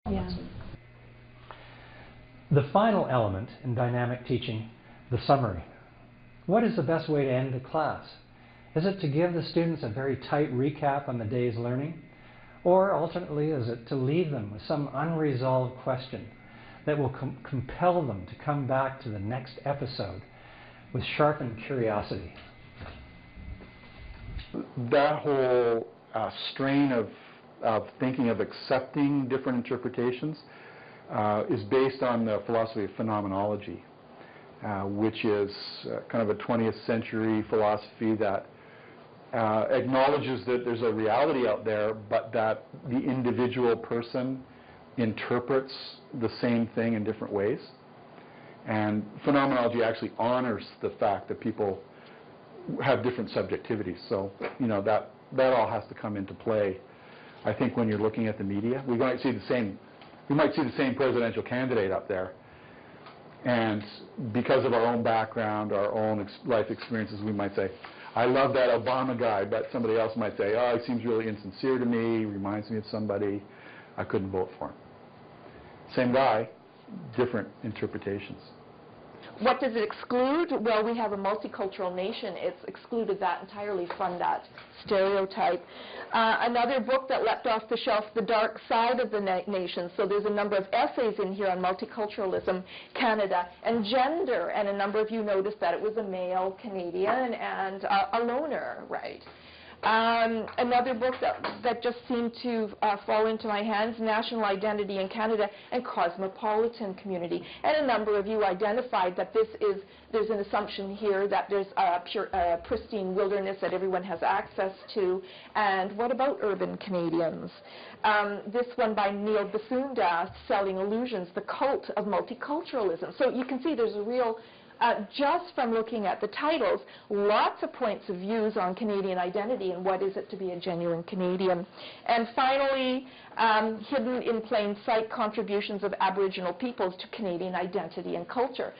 Yeah. The final element in dynamic teaching, the summary. What is the best way to end a class? Is it to give the students a very tight recap on the day's learning? Or alternately, is it to leave them with some unresolved question that will compel them to come back to the next episode with sharpened curiosity? That whole strain of thinking of accepting different interpretations is based on the philosophy of phenomenology, which is kind of a 20th century philosophy that acknowledges that there's a reality out there, but that the individual person interprets the same thing in different ways. And phenomenology actually honors the fact that people have different subjectivities. So, you know, that all has to come into play. I think when you're looking at the media, we might see the same presidential candidate up there. And because of our own background, our own life experiences, we might say, I love that Obama guy, but somebody else might say, oh, he seems really insincere to me, reminds me of somebody, I couldn't vote for him. Same guy, different interpretations. What does it exclude? Well, we have a multicultural nation. It's excluded that entirely from that stereotype. Another book that leapt off the shelf, The Dark Side of the Nation. So there's a number of essays in here on multiculturalism, Canada, and gender. And a number of you noticed that it was a male Canadian and a loner, right? Another book that just seemed to fall into my hands, National Identity in Canada and Cosmopolitan Community. And a number of you identified that there's an assumption here that there's a pristine wilderness that everyone has access to. And what about urban Canadians? This one by Neil Basunda, Selling Illusions, The Cult of Multiculturalism. So you can see there's a real just from looking at the titles, lots of points of views on Canadian identity and what is it to be a genuine Canadian. And finally, hidden in plain sight, contributions of Aboriginal peoples to Canadian identity and culture.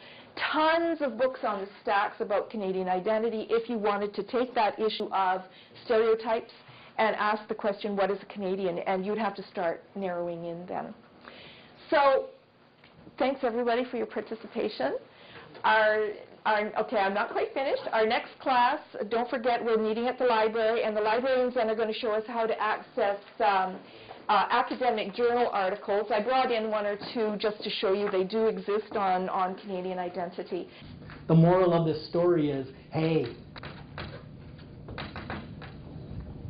Tons of books on the stacks about Canadian identity if you wanted to take that issue of stereotypes and ask the question, what is a Canadian? And you'd have to start narrowing in then. So thanks everybody for your participation. Okay, I'm not quite finished. Our next class, don't forget, we're meeting at the library, and the librarians then are going to show us how to access academic journal articles. I brought in one or two just to show you they do exist on Canadian identity. The moral of this story is, hey,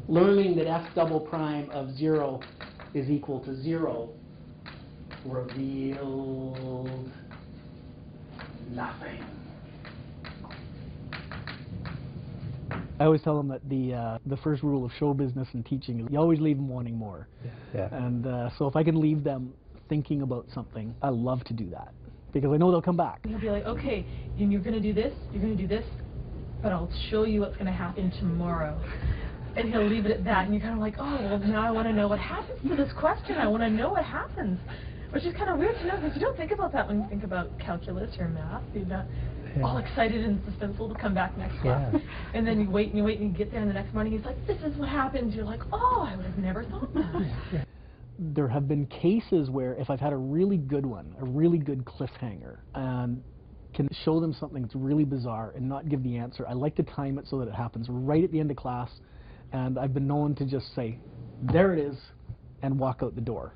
learning that f double prime of 0 is equal to 0 revealed nothing. I always tell them that the first rule of show business and teaching is you always leave them wanting more. Yeah. And so if I can leave them thinking about something, I love to do that because I know they'll come back. He'll be like, okay, and you're going to do this, you're going to do this, but I'll show you what's going to happen tomorrow. And he'll leave it at that, and you're kind of like, oh, well, now I want to know what happens to this question. I want to know what happens. Which is kind of weird to know, because you don't think about that when you think about calculus or math. You're not all excited and suspenseful to come back next class. And then you wait and you wait and you get there, and the next morning he's like, this is what happens. You're like, oh, I would have never thought that. There have been cases where if I've had a really good one, a really good cliffhanger, and can show them something that's really bizarre and not give the answer, I like to time it so that it happens right at the end of class, and I've been known to just say, there it is, and walk out the door.